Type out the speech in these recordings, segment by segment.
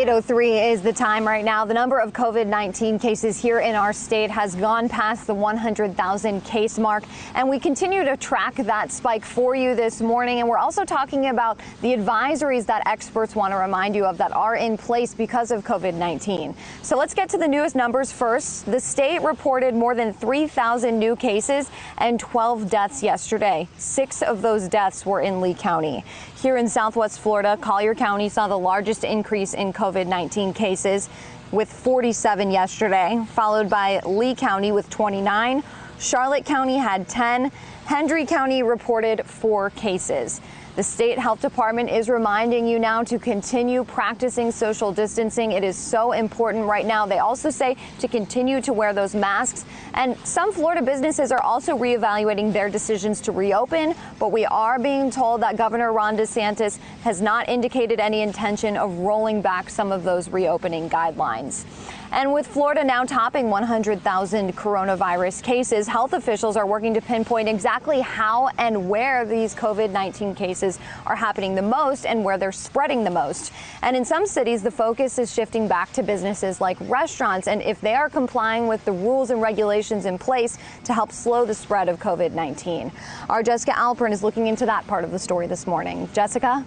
8:03 is the time right now. The number of COVID-19 cases here in our state has gone past the 100,000 case mark, and we continue to track that spike for you this morning. And we're also talking about the advisories that experts want to remind you of that are in place because of COVID-19. So let's get to the newest numbers first. The state reported more than 3,000 new cases and 12 deaths yesterday. 6 of those deaths were in Lee County. Here in Southwest Florida, Collier County saw the largest increase in COVID-19 cases with 47 yesterday, followed by Lee County with 29. Charlotte County had 10. Hendry County reported 4 cases. The state health department is reminding you now to continue practicing social distancing. It is so important right now. They also say to continue to wear those masks. And some Florida businesses are also reevaluating their decisions to reopen. But we are being told that Governor Ron DeSantis has not indicated any intention of rolling back some of those reopening guidelines. And with Florida now topping 100,000 coronavirus cases, health officials are working to pinpoint exactly how and where these COVID-19 cases are happening the most and where they're spreading the most. And in some cities, the focus is shifting back to businesses like restaurants and if they are complying with the rules and regulations in place to help slow the spread of COVID-19. Our Jessica Alpern is looking into that part of the story this morning. Jessica?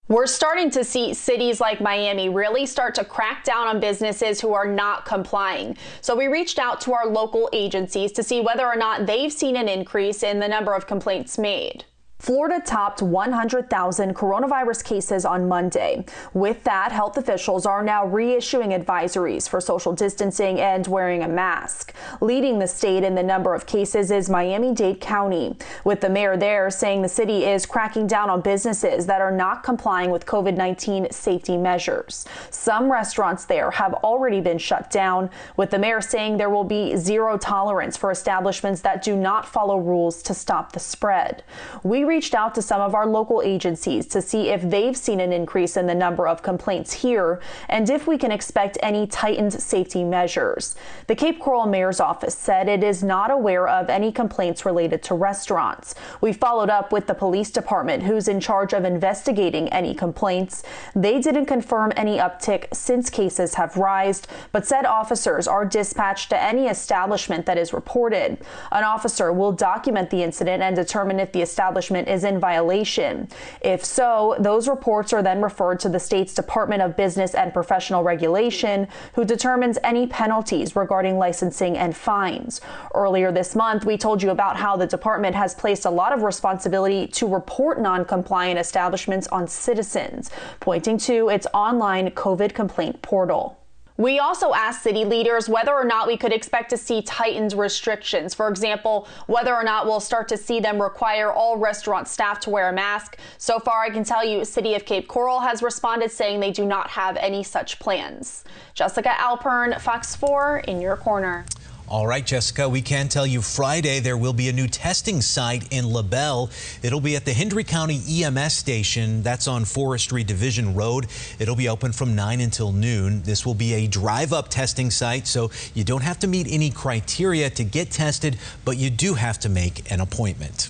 We're starting to see cities like Miami really start to crack down on businesses who are not complying. So we reached out to our local agencies to see whether or not they've seen an increase in the number of complaints made. Florida topped 100,000 coronavirus cases on Monday. With that, health officials are now reissuing advisories for social distancing and wearing a mask. Leading the state in the number of cases is Miami-Dade County, with the mayor there saying the city is cracking down on businesses that are not complying with COVID-19 safety measures. Some restaurants there have already been shut down, with the mayor saying there will be zero tolerance for establishments that do not follow rules to stop the spread. We reached out to some of our local agencies to see if they've seen an increase in the number of complaints here and if we can expect any tightened safety measures. The Cape Coral Mayor's office said it is not aware of any complaints related to restaurants. We followed up with the police department, who's in charge of investigating any complaints. They didn't confirm any uptick since cases have risen, but said officers are dispatched to any establishment that is reported. An officer will document the incident and determine if the establishment is in violation. If so, those reports are then referred to the state's Department of Business and Professional Regulation, who determines any penalties regarding licensing and fines. Earlier this month, we told you about how the department has placed a lot of responsibility to report non-compliant establishments on citizens, pointing to its online COVID complaint portal. We also asked city leaders whether or not we could expect to see tightened restrictions. For example, whether or not we'll start to see them require all restaurant staff to wear a mask. So far, I can tell you, City of Cape Coral has responded saying they do not have any such plans. Jessica Alpern, Fox 4, in your corner. All right, Jessica, we can tell you Friday there will be a new testing site in LaBelle. It'll be at the Hendry County EMS station. That's on Forestry Division Road. It'll be open from 9 until noon. This will be a drive-up testing site, so you don't have to meet any criteria to get tested, but you do have to make an appointment.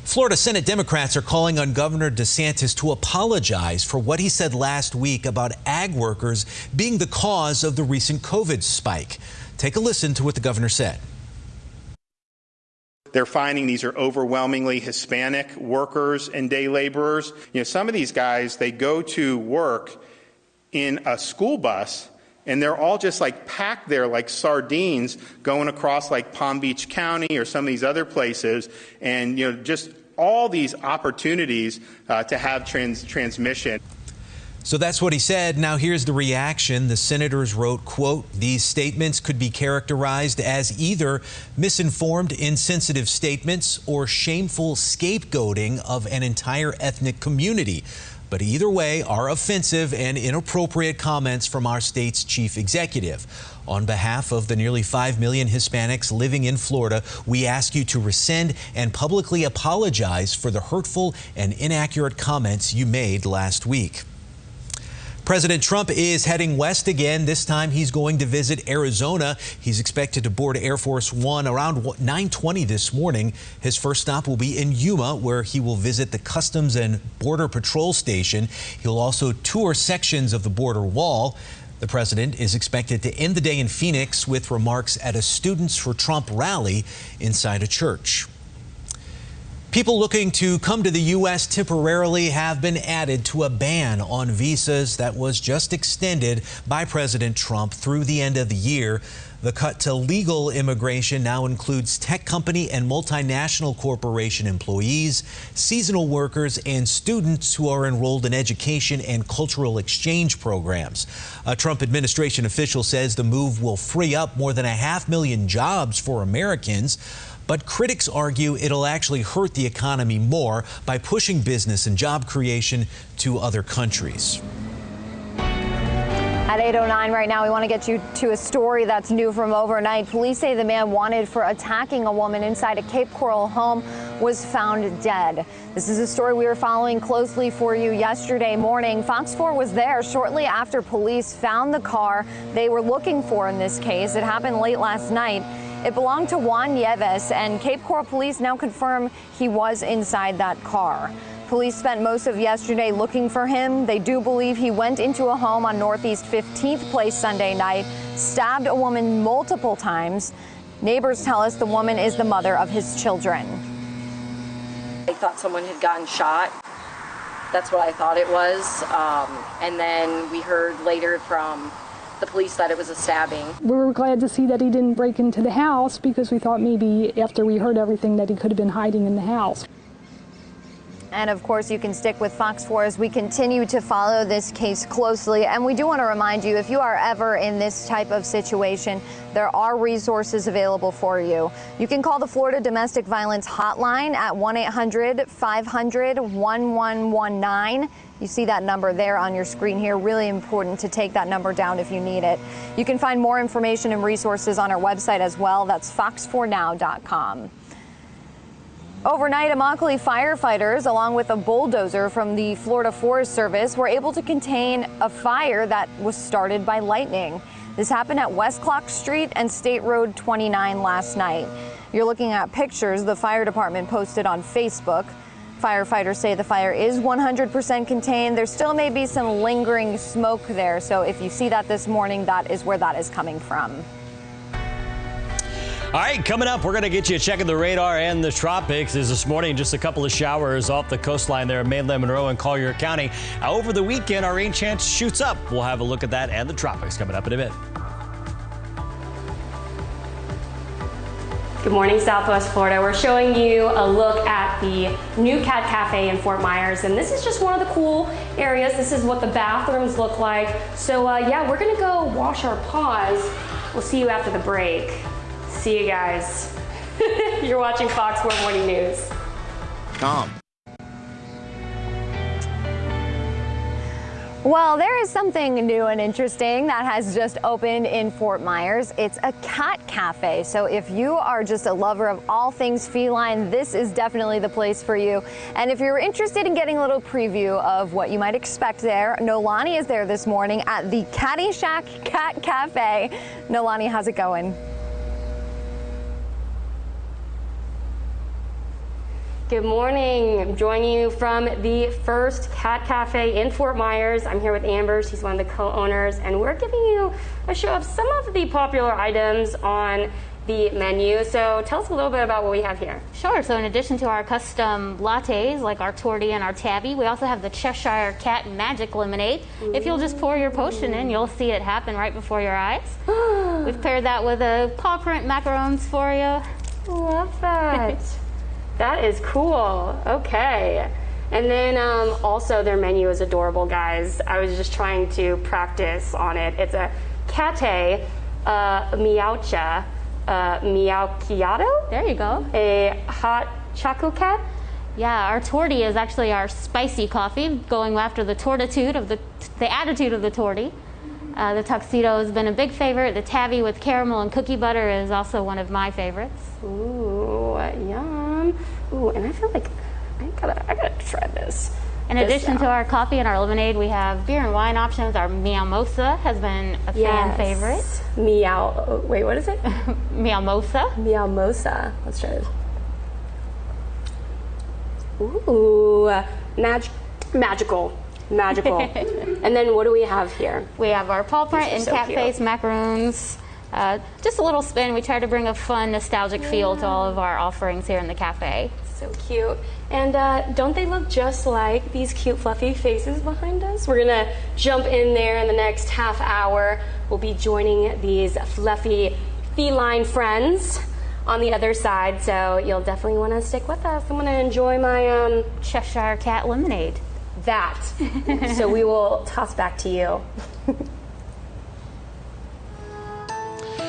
Florida Senate Democrats are calling on Governor DeSantis to apologize for what he said last week about ag workers being the cause of the recent COVID spike. Take a listen to what the governor said. They're finding these are overwhelmingly Hispanic workers and day laborers. You know, some of these guys, they go to work in a school bus and they're all just like packed there like sardines going across like Palm Beach County or some of these other places. And, you know, just all these opportunities to have transmission. So that's what he said. Now here's the reaction. The senators wrote, quote, "These statements could be characterized as either misinformed, insensitive statements or shameful scapegoating of an entire ethnic community. But either way are offensive and inappropriate comments from our state's chief executive. On behalf of the nearly 5 million Hispanics living in Florida, we ask you to rescind and publicly apologize for the hurtful and inaccurate comments you made last week." President Trump is heading west again. This time he's going to visit Arizona. He's expected to board Air Force One around 9:20 this morning. His first stop will be in Yuma, where he will visit the Customs and Border Patrol Station. He'll also tour sections of the border wall. The president is expected to end the day in Phoenix with remarks at a Students for Trump rally inside a church. People looking to come to the U.S. temporarily have been added to a ban on visas that was just extended by President Trump through the end of the year. The cut to legal immigration now includes tech company and multinational corporation employees, seasonal workers, and students who are enrolled in education and cultural exchange programs. A Trump administration official says the move will free up more than 500,000 jobs for Americans. But critics argue it'll actually hurt the economy more by pushing business and job creation to other countries. At 8:09 right now, we want to get you to a story that's new from overnight. Police say the man wanted for attacking a woman inside a Cape Coral home was found dead. This is a story we were following closely for you yesterday morning. Fox 4 was there shortly after police found the car they were looking for in this case. It happened late last night. It belonged to Juan Nieves, and Cape Coral police now confirm he was inside that car. Police spent most of yesterday looking for him. They do believe he went into a home on Northeast 15th Place Sunday night, stabbed a woman multiple times. Neighbors tell us the woman is the mother of his children. I thought someone had gotten shot. That's what I thought it was. And then we heard later from the police that it was a stabbing. We were glad to see that he didn't break into the house because we thought maybe after we heard everything that he could have been hiding in the house. And of course, you can stick with Fox 4 as we continue to follow this case closely. And we do want to remind you, if you are ever in this type of situation, there are resources available for you. You can call the Florida Domestic Violence Hotline at 1-800-500-1119. You see that number there on your screen here. Really important to take that number down if you need it. You can find more information and resources on our website as well. That's fox4now.com. Overnight, Immokalee firefighters, along with a bulldozer from the Florida Forest Service, were able to contain a fire that was started by lightning. This happened at West Clock Street and State Road 29 last night. You're looking at pictures the fire department posted on Facebook. Firefighters say the fire is 100% contained. There still may be some lingering smoke there, so if you see that this morning, that is where that is coming from. All right, coming up, we're going to get you checking the radar and the tropics. As this morning, just a couple of showers off the coastline there in mainland Monroe and Collier County. Over the weekend, our rain chance shoots up. We'll have a look at that and the tropics coming up in a bit. Good morning, Southwest Florida. We're showing you a look at the new Cat Cafe in Fort Myers, and this is just one of the cool areas. This is what the bathrooms look like. So yeah, we're gonna go wash our paws. We'll see you after the break. See you guys. You're watching Fox 4 Morning News. Tom. Well, there is something new and interesting that has just opened in Fort Myers. It's a cat cafe. So if you are just a lover of all things feline, this is definitely the place for you. And if you're interested in getting a little preview of what you might expect there, Nolani is there this morning at the Caddyshack Cat Cafe. Nolani, how's it going? Good morning. I'm joining you from the first Cat Cafe in Fort Myers. I'm here with Amber. She's one of the co-owners, and we're giving you a show of some of the popular items on the menu. So tell us a little bit about what we have here. Sure. So in addition to our custom lattes, like our torty and our tabby, we also have the Cheshire Cat Magic Lemonade. If you'll just pour your potion in, you'll see it happen right before your eyes. We've paired that with a paw print macarons for you. Love that. That is cool. Okay. And then also their menu is adorable, guys. I was just trying to practice on it. It's a Cate Miaucha Miauchiato. There you go. A hot choco cat. Yeah, our torty is actually our spicy coffee, going after the tortitude of the attitude of the torty. The tuxedo has been a big favorite. The tabby with caramel and cookie butter is also one of my favorites. Ooh, yum. Ooh, and I feel like I gotta try this. In addition to our coffee and our lemonade, we have beer and wine options. Our Meow-mosa has been a fan favorite. Meow. Wait, what is it? Meow-mosa. Meow-mosa. Let's try it. Ooh, magical. And then what do we have here? We have our paw print and cat face macaroons. Just a little spin. We try to bring a fun, nostalgic feel to all of our offerings here in the cafe. So cute. And don't they look just like these cute fluffy faces behind us? We're gonna jump in there in the next half hour. We'll be joining these fluffy feline friends on the other side, so you'll definitely want to stick with us. I'm gonna enjoy my Cheshire Cat lemonade. That. So we will toss back to you.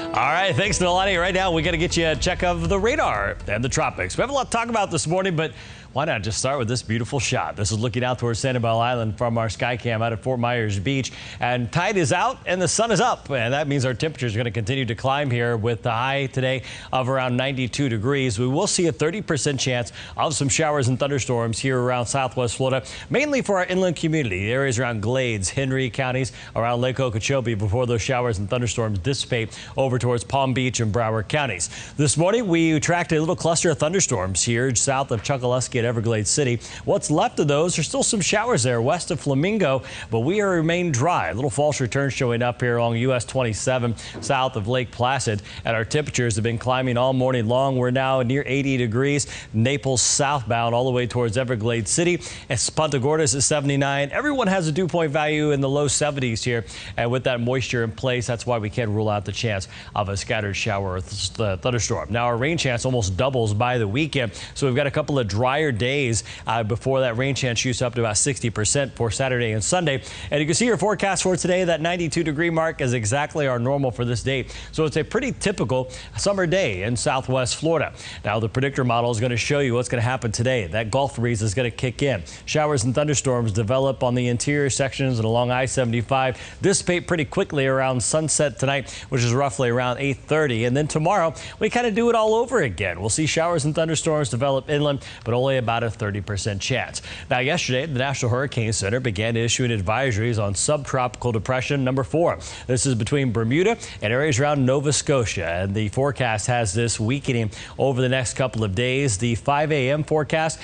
All right, thanks, Nolani. Right now, we got to get you a check of the radar and the tropics. We have a lot to talk about this morning, but why not just start with this beautiful shot? This is looking out towards Sanibel Island from our Skycam out at Fort Myers Beach. And tide is out and the sun is up. And that means our temperatures are going to continue to climb here with the high today of around 92 degrees. We will see a 30% chance of some showers and thunderstorms here around Southwest Florida, mainly for our inland community, the areas around Glades, Henry counties, around Lake Okeechobee, before those showers and thunderstorms dissipate over towards Palm Beach and Broward counties. This morning, we tracked a little cluster of thunderstorms here south of Chokoloskee at Everglades City. What's left of those are still some showers there west of Flamingo, but we remain dry. A little false return showing up here along US 27 south of Lake Placid, and our temperatures have been climbing all morning long. We're now near 80 degrees. Naples southbound all the way towards Everglades City. And Punta Gordas is 79. Everyone has a dew point value in the low 70s here, and with that moisture in place, that's why we can't rule out the chance of a scattered shower or thunderstorm. Now, our rain chance almost doubles by the weekend, so we've got a couple of drier days before that rain chance shoots up to about 60% for Saturday and Sunday. And you can see your forecast for today. That 92-degree mark is exactly our normal for this date. So it's a pretty typical summer day in Southwest Florida. Now, the predictor model is going to show you what's going to happen today. That Gulf breeze is going to kick in. Showers and thunderstorms develop on the interior sections and along I-75, dissipate pretty quickly around sunset tonight, which is roughly around 8:30. And then tomorrow, we kind of do it all over again. We'll see showers and thunderstorms develop inland, but only about a 30% chance. Now, yesterday, the National Hurricane Center began issuing advisories on subtropical depression number 4. This is between Bermuda and areas around Nova Scotia, and the forecast has this weakening over the next couple of days. The 5 a.m. forecast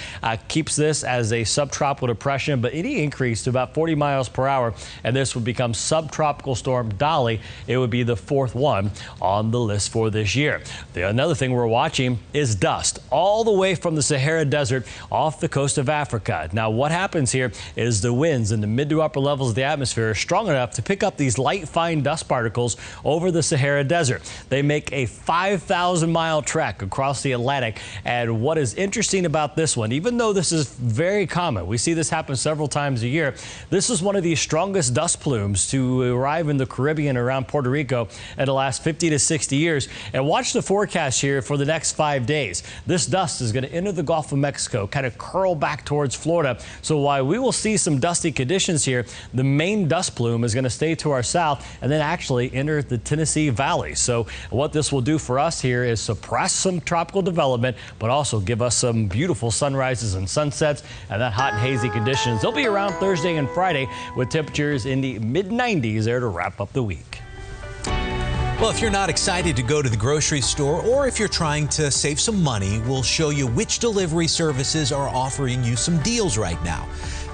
keeps this as a subtropical depression, but any increase to about 40 miles per hour, and this would become subtropical storm Dolly. It would be the 4th one on the list for this year. Another thing we're watching is dust all the way from the Sahara Desert off the coast of Africa. Now, what happens here is the winds in the mid to upper levels of the atmosphere are strong enough to pick up these light, fine dust particles over the Sahara Desert. They make a 5,000-mile trek across the Atlantic. And what is interesting about this one, even though this is very common, we see this happen several times a year, this is one of the strongest dust plumes to arrive in the Caribbean around Puerto Rico in the last 50 to 60 years. And watch the forecast here for the next 5 days. This dust is going to enter the Gulf of Mexico, kind of curl back towards Florida. So while we will see some dusty conditions here, the main dust plume is going to stay to our south and then actually enter the Tennessee Valley. So what this will do for us here is suppress some tropical development, but also give us some beautiful sunrises and sunsets and that hot and hazy conditions. They'll be around Thursday and Friday with temperatures in the mid-90s there to wrap up the week. Well, if you're not excited to go to the grocery store, or if you're trying to save some money, we'll show you which delivery services are offering you some deals right now.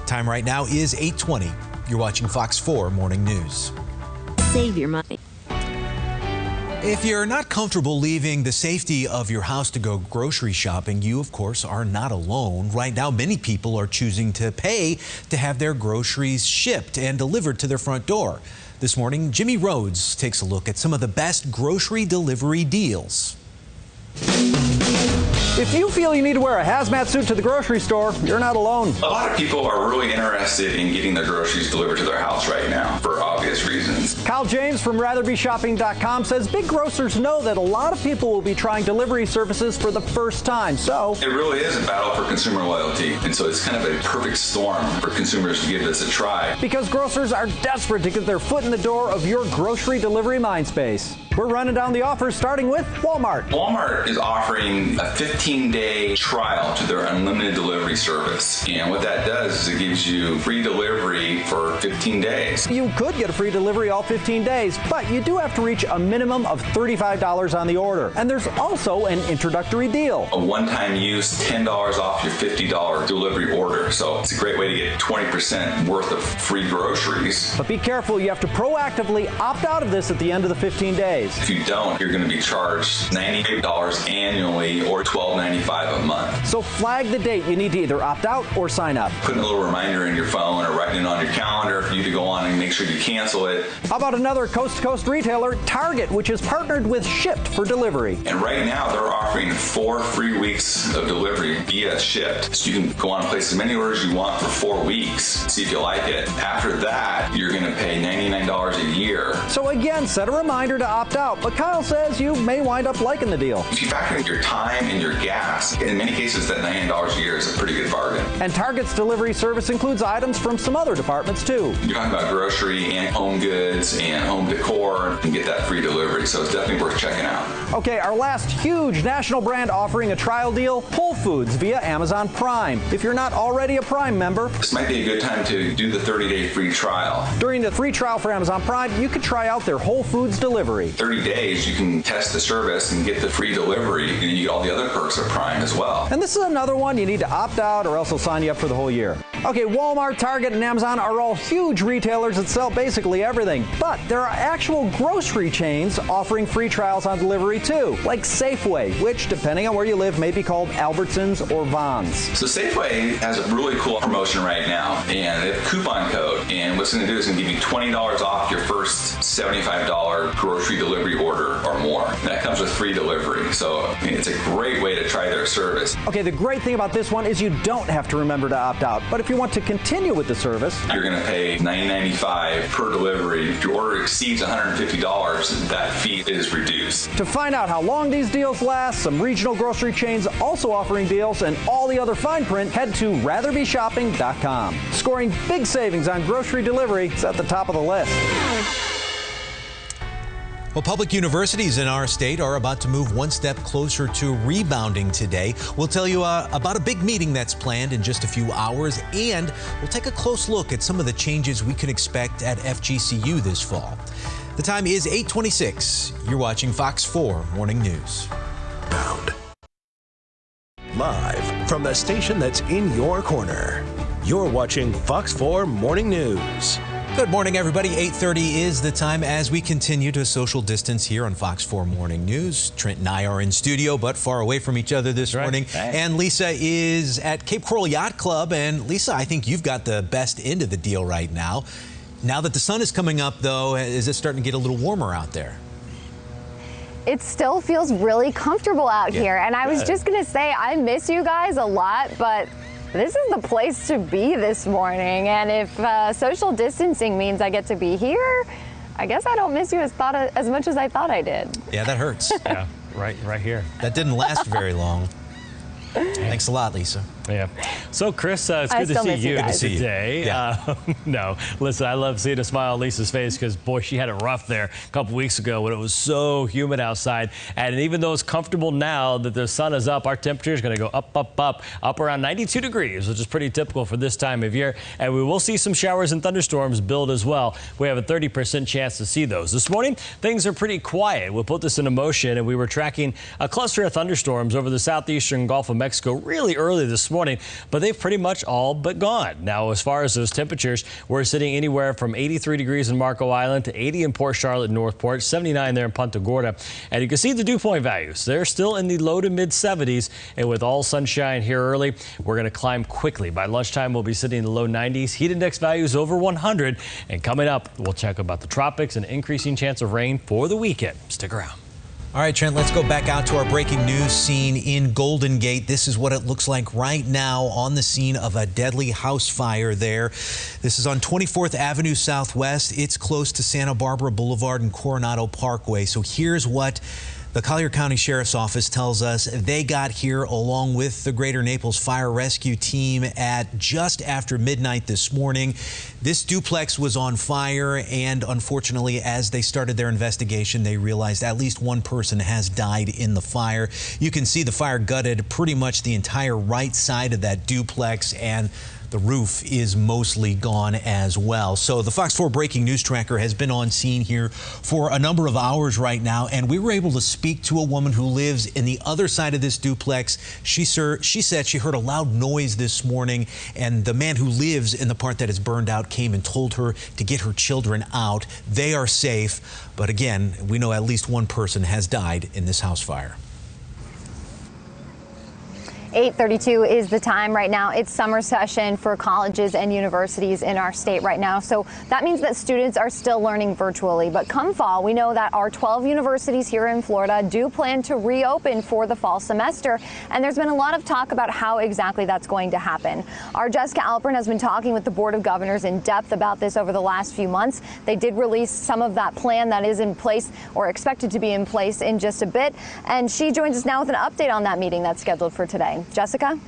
Time right now is 8:20. You're watching Fox 4 Morning News. Save your money. If you're not comfortable leaving the safety of your house to go grocery shopping, you, of course, are not alone. Right now, many people are choosing to pay to have their groceries shipped and delivered to their front door. This morning, Jimmy Rhodes takes a look at some of the best grocery delivery deals. If you feel you need to wear a hazmat suit to the grocery store, you're not alone. A lot of people are really interested in getting their groceries delivered to their house right now for obvious reasons. Kyle James from RatherBeShopping.com says big grocers know that a lot of people will be trying delivery services for the first time, so It really is a battle for consumer loyalty, and so it's kind of a perfect storm for consumers to give this a try. because grocers are desperate to get their foot in the door of your grocery delivery mindspace. We're running down the offers starting with Walmart. Walmart is offering a 15-day trial to their unlimited delivery service. And what that does is it gives you free delivery for 15 days. You could get a free delivery all 15 days, but you do have to reach a minimum of $35 on the order. And there's also an introductory deal. A one-time use, $10 off your $50 delivery order. So it's a great way to get 20% worth of free groceries. But be careful, you have to proactively opt out of this at the end of the 15 days. If you don't, you're going to be charged $98 annually or $12.95 a month. So flag the date. You need to either opt out or sign up. Putting a little reminder in your phone or writing it on your calendar for you to go on and make sure you cancel it. How about another coast-to-coast retailer, Target, which has partnered with Shipt for delivery. And right now they're offering 4 free weeks of delivery via Shipt. So you can go on and place as many orders you want for 4 weeks, see if you like it. After that, you're going to pay $99 a year. So again, set a reminder to opt out, but Kyle says you may wind up liking the deal. If you factor in your time and your gas, in many cases that $99 a year is a pretty good bargain. And Target's delivery service includes items from some other departments too. You're talking about grocery and home goods and home decor and get that free delivery, so it's definitely worth checking out. Okay, our last huge national brand offering a trial deal, Whole Foods via Amazon Prime. If you're not already a Prime member, This might be a good time to do the 30-day free trial. during the free trial for Amazon Prime, you could try out their Whole Foods delivery. 30 days, you can test the service and get the free delivery, and you get all the other perks of Prime as well. And this is another one you need to opt out or else they'll sign you up for the whole year. Okay, Walmart, Target, and Amazon are all huge retailers that sell basically everything. But there are actual grocery chains offering free trials on delivery too, like Safeway, which, depending on where you live, may be called Albertsons or Vons. So Safeway has a really cool promotion right now, and they have a coupon code, and what's going to do is going to give you $20 off your first $75 grocery delivery order or more. And that comes with free delivery, so I mean, it's a great way to try their service. Okay, the great thing about this one is you don't have to remember to opt out, but if you want to continue with the service, You're going to pay $9.95 per delivery. If your order exceeds $150, that fee is reduced. to find out how long these deals last, some regional grocery chains also offering deals, and all the other fine print, head to RatherBeShopping.com. Scoring big savings on grocery delivery is at the top of the list. Well, public universities in our state are about to move one step closer to rebounding today. We'll tell you about a big meeting that's planned in just a few hours, and we'll take a close look at some of the changes we can expect at FGCU this fall. The time is 8:26. You're watching Fox 4 Morning News. Live from the station that's in your corner. You're watching Fox 4 Morning News. Good morning, everybody. 8:30 is the time as we continue to social distance here on Fox 4 Morning News. Trent and I are in studio, but far away from each other this morning. Hey. And Lisa is at Cape Coral Yacht Club. And Lisa, I think you've got the best end of the deal right now. Now that the sun is coming up, though, is it starting to get a little warmer out there? It still feels really comfortable out here. And I was just going to say, I miss you guys a lot, but this is the place to be this morning. And if social distancing means I get to be here, I guess I don't miss you as much as I thought I did. Yeah, that hurts. Yeah, right here. That didn't last very long. Thanks a lot, Lisa. Yeah. So, Chris, it's good to see you today. No, listen, I love seeing a smile on Lisa's face because, boy, she had it rough there a couple weeks ago when it was so humid outside. And even though it's comfortable now that the sun is up, our temperature is going to go up around 92 degrees, which is pretty typical for this time of year. And we will see some showers and thunderstorms build as well. We have a 30% chance to see those. This morning, things are pretty quiet. We'll put this into motion, and we were tracking a cluster of thunderstorms over the southeastern Gulf of Mexico really early this morning, but they've pretty much all but gone. Now, as far as those temperatures, we're sitting anywhere from 83 degrees in Marco Island to 80 in Port Charlotte and Northport, 79 there in Punta Gorda. And you can see the dew point values. They're still in the low to mid 70s. And with all sunshine here early, we're going to climb quickly. By lunchtime, we'll be sitting in the low 90s. Heat index values over 100. And coming up, we'll check about the tropics and increasing chance of rain for the weekend. Stick around. All right, Trent, let's go back out to our breaking news scene in Golden Gate. This is what it looks like right now on the scene of a deadly house fire there. This is on 24th Avenue Southwest. It's close to Santa Barbara Boulevard and Coronado Parkway. So here's what the Collier County Sheriff's Office tells us they got here along with the Greater Naples Fire Rescue Team at just after midnight this morning. This duplex was on fire, and unfortunately, as they started their investigation, they realized at least one person has died in the fire. You can see the fire gutted pretty much the entire right side of that duplex, and the roof is mostly gone as well. So the Fox 4 breaking news tracker has been on scene here for a number of hours right now, and we were able to speak to a woman who lives in the other side of this duplex. She said she heard a loud noise this morning, and the man who lives in the part that is burned out came and told her to get her children out. They are safe, but again, we know at least one person has died in this house fire. 8:32 is the time right now. It's summer session for colleges and universities in our state right now. So that means that students are still learning virtually. But come fall, we know that our 12 universities here in Florida do plan to reopen for the fall semester. And there's been a lot of talk about how exactly that's going to happen. Our Jessica Alpern has been talking with the Board of Governors in depth about this over the last few months. They did release some of that plan that is in place or expected to be in place in just a bit. And she joins us now with an update on that meeting that's scheduled for today. Jessica?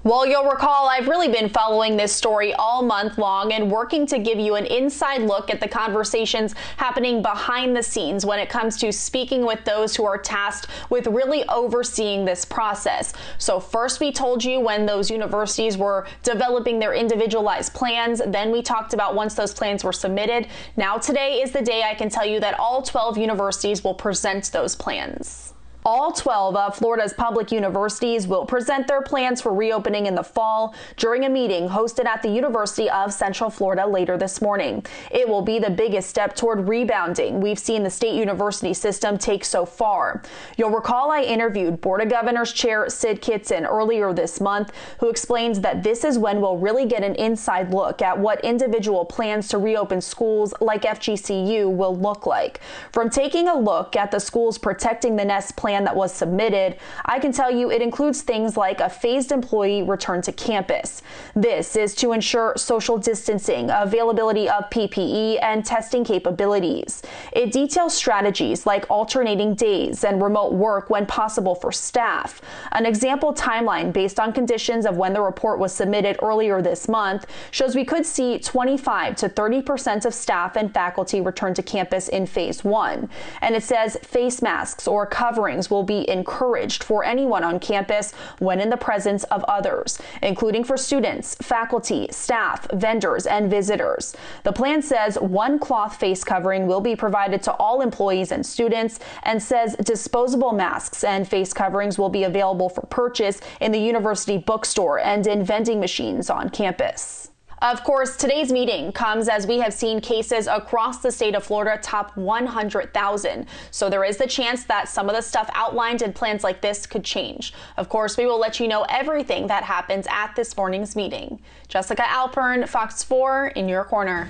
Well, you'll recall I've really been following this story all month long and working to give you an inside look at the conversations happening behind the scenes when it comes to speaking with those who are tasked with really overseeing this process. So first we told you when those universities were developing their individualized plans. Then we talked about once those plans were submitted. Now today is the day I can tell you that all 12 universities will present those plans. All 12 of Florida's public universities will present their plans for reopening in the fall during a meeting hosted at the University of Central Florida later this morning. It will be the biggest step toward rebounding we've seen the state university system take so far. You'll recall I interviewed Board of Governors Chair Sid Kitson earlier this month, who explains that this is when we'll really get an inside look at what individual plans to reopen schools like FGCU will look like. From taking a look at the Schools Protecting the Nest plan that was submitted, I can tell you it includes things like a phased employee return to campus. This is to ensure social distancing, availability of PPE, and testing capabilities. It details strategies like alternating days and remote work when possible for staff. An example timeline based on conditions of when the report was submitted earlier this month shows we could see 25 to 30% of staff and faculty return to campus in phase 1. And it says face masks or coverings will be encouraged for anyone on campus when in the presence of others, including for students, faculty, staff, vendors, and visitors. The plan says one cloth face covering will be provided to all employees and students, and says disposable masks and face coverings will be available for purchase in the university bookstore and in vending machines on campus. Of course, today's meeting comes as we have seen cases across the state of Florida top 100,000. So there is the chance that some of the stuff outlined in plans like this could change. Of course, we will let you know everything that happens at this morning's meeting. Jessica Alpern, Fox 4 in your corner.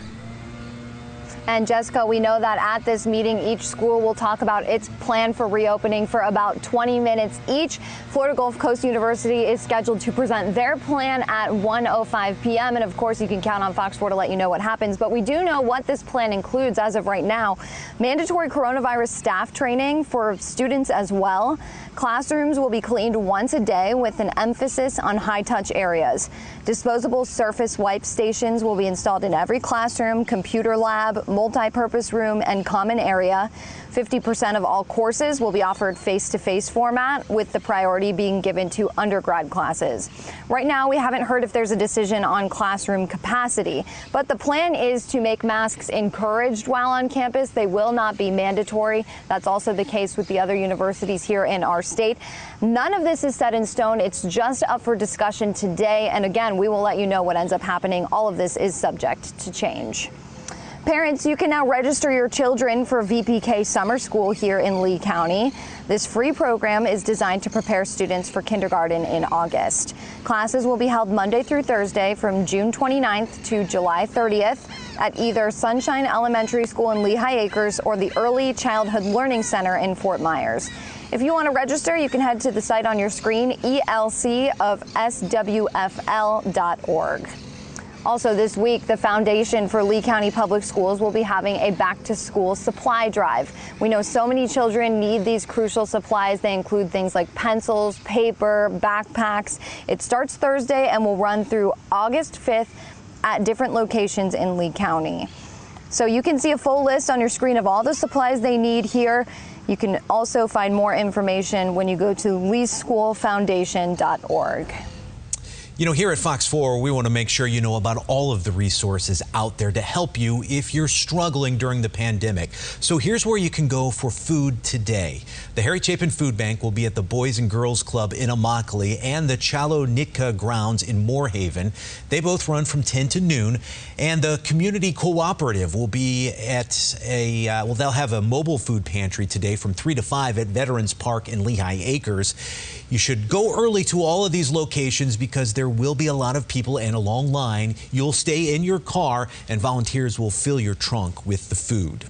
And Jessica, we know that at this meeting, each school will talk about its plan for reopening for about 20 minutes each. Florida Gulf Coast University is scheduled to present their plan at 1:05 p.m. And of course, you can count on Fox 4 to let you know what happens. But we do know what this plan includes as of right now. Mandatory coronavirus staff training for students as well. Classrooms will be cleaned once a day with an emphasis on high-touch areas. Disposable surface wipe stations will be installed in every classroom, computer lab, multi-purpose room, and common area. 50% of all courses will be offered face-to-face format, with the priority being given to undergrad classes. Right now, we haven't heard if there's a decision on classroom capacity, but the plan is to make masks encouraged while on campus. They will not be mandatory. That's also the case with the other universities here in our state. None of this is set in stone. It's just up for discussion today. And again, we will let you know what ends up happening. All of this is subject to change. Parents, you can now register your children for VPK summer school here in Lee County. This free program is designed to prepare students for kindergarten in August. Classes will be held Monday through Thursday from June 29th to July 30th at either Sunshine Elementary School in Lehigh Acres or the Early Childhood Learning Center in Fort Myers. If you want to register, you can head to the site on your screen, elcofswfl.org. Also this week, the Foundation for Lee County Public Schools will be having a back-to-school supply drive. We know so many children need these crucial supplies. They include things like pencils, paper, backpacks. It starts Thursday and will run through August 5th at different locations in Lee County. So you can see a full list on your screen of all the supplies they need here. You can also find more information when you go to leeschoolfoundation.org. You know, here at Fox 4, we want to make sure you know about all of the resources out there to help you if you're struggling during the pandemic. So here's where you can go for food today. The Harry Chapin Food Bank will be at the Boys and Girls Club in Immokalee and the Chalo-Nitka grounds in Moorhaven. They both run from 10 to noon. And the Community Cooperative will be at they'll have a mobile food pantry today from 3 to 5 at Veterans Park in Lehigh Acres. You should go early to all of these locations because there will be a lot of people and a long line. You'll stay in your car and volunteers will fill your trunk with the food.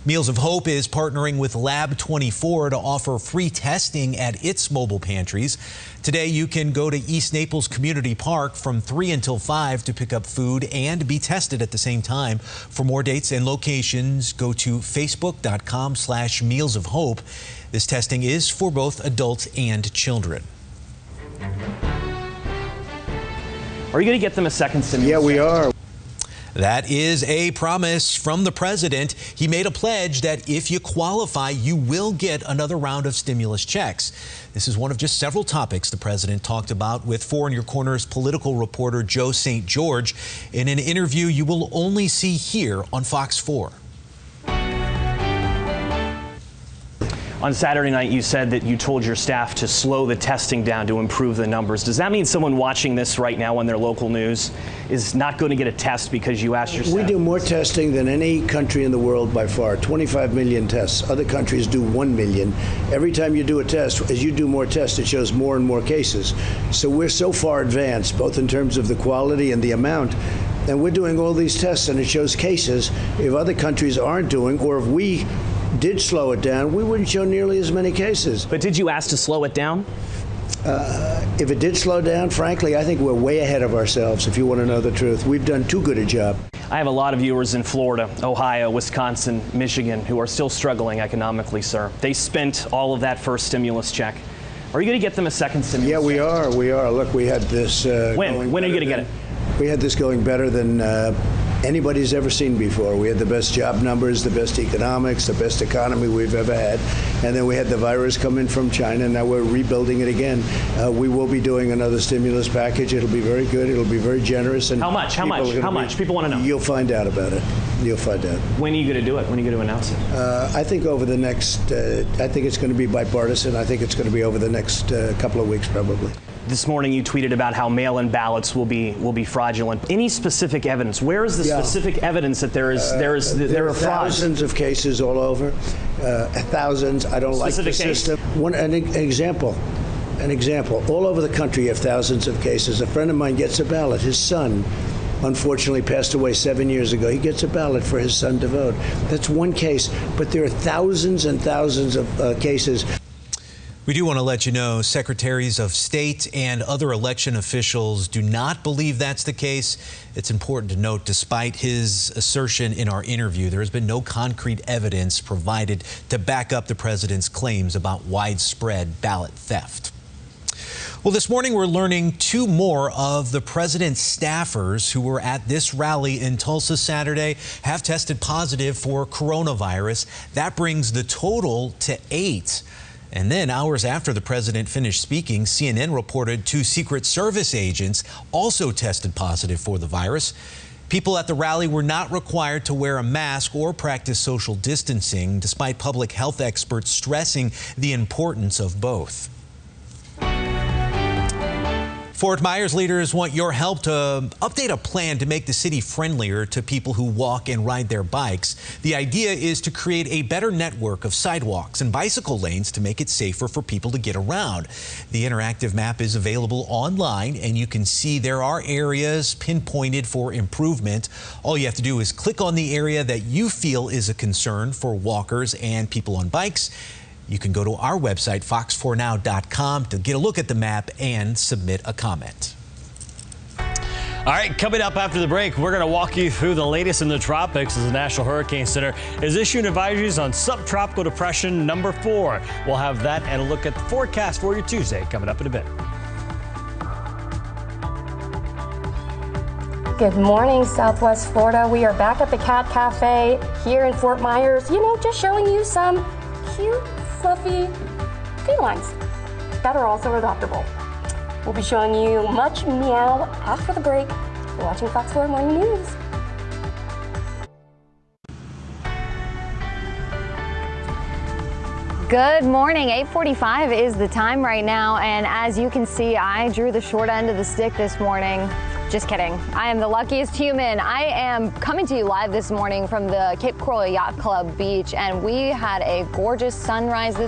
Meals of Hope is partnering with Lab 24 to offer free testing at its mobile pantries. Today you can go to East Naples Community Park from 3 until 5 to pick up food and be tested at the same time. For more dates and locations, go to facebook.com/Meals of Hope. This testing is for both adults and children. Are you going to get them a second stimulus? Yeah, we are. That is a promise from the president. He made a pledge that if you qualify, you will get another round of stimulus checks. This is one of just several topics the president talked about with Four in Your Corner's political reporter Joe St. George in an interview you will only see here on Fox 4. On Saturday night, you said that you told your staff to slow the testing down to improve the numbers. Does that mean someone watching this right now on their local news is not going to get a test because you asked your staff? We do more testing than any country in the world by far, 25 million tests. Other countries do 1 million. Every time you do a test, as you do more tests, it shows more and more cases. So we're so far advanced, both in terms of the quality and the amount, and we're doing all these tests and it shows cases. If other countries aren't doing, or if we did slow it down, we wouldn't show nearly as many cases. But did you ask to slow it down? If it did slow down, frankly, I think we're way ahead of ourselves, if you want to know the truth. We've done too good a job. I have a lot of viewers in Florida, Ohio, Wisconsin, Michigan, who are still struggling economically, sir. They spent all of that first stimulus check. Are you going to get them a second stimulus check? Yeah, we are. We are. Look, we had this... When are you going to get it? We had this going better than anybody's ever seen before. We had the best job numbers, the best economics, the best economy we've ever had. And then we had the virus come in from China, and now we're rebuilding it again. We will be doing another stimulus package. It'll be very good. It'll be very generous. And how much? How much? People want to know. You'll find out about it. You'll find out. When are you going to do it? When are you going to announce it? I think over the next, I think it's going to be bipartisan. I think it's going to be over the next couple of weeks, probably. This morning you tweeted about how mail-in ballots will be fraudulent. Any specific evidence? Where is the specific evidence that there are frauds? Thousands of cases all over. Thousands. I don't like the system. An example. All over the country you have thousands of cases. A friend of mine gets a ballot. His son unfortunately passed away 7 years ago. He gets a ballot for his son to vote. That's one case, but there are thousands and thousands of cases. We do want to let you know secretaries of state and other election officials do not believe that's the case. It's important to note, despite his assertion in our interview, there has been no concrete evidence provided to back up the president's claims about widespread ballot theft. Well, this morning we're learning two more of the president's staffers who were at this rally in Tulsa Saturday have tested positive for coronavirus. That brings the total to 8. And then hours after the president finished speaking, CNN reported 2 Secret Service agents also tested positive for the virus. People at the rally were not required to wear a mask or practice social distancing, despite public health experts stressing the importance of both. Fort Myers leaders want your help to update a plan to make the city friendlier to people who walk and ride their bikes. The idea is to create a better network of sidewalks and bicycle lanes to make it safer for people to get around. The interactive map is available online, and you can see there are areas pinpointed for improvement. All you have to do is click on the area that you feel is a concern for walkers and people on bikes. You can go to our website, fox4now.com, to get a look at the map and submit a comment. All right, coming up after the break, we're going to walk you through the latest in the tropics as the National Hurricane Center is issuing advisories on subtropical depression number 4. We'll have that and a look at the forecast for your Tuesday coming up in a bit. Good morning, Southwest Florida. We are back at the Cat Cafe here in Fort Myers. You know, just showing you some cute, fluffy felines that are also adoptable. We'll be showing you much meow after the break. You're watching Fox 4 Morning News. Good morning. 8:45 is the time right now, and as you can see, I drew the short end of the stick this morning. Just kidding. I am the luckiest human. I am coming to you live this morning from the Cape Coral Yacht Club beach, and we had a gorgeous sunrise this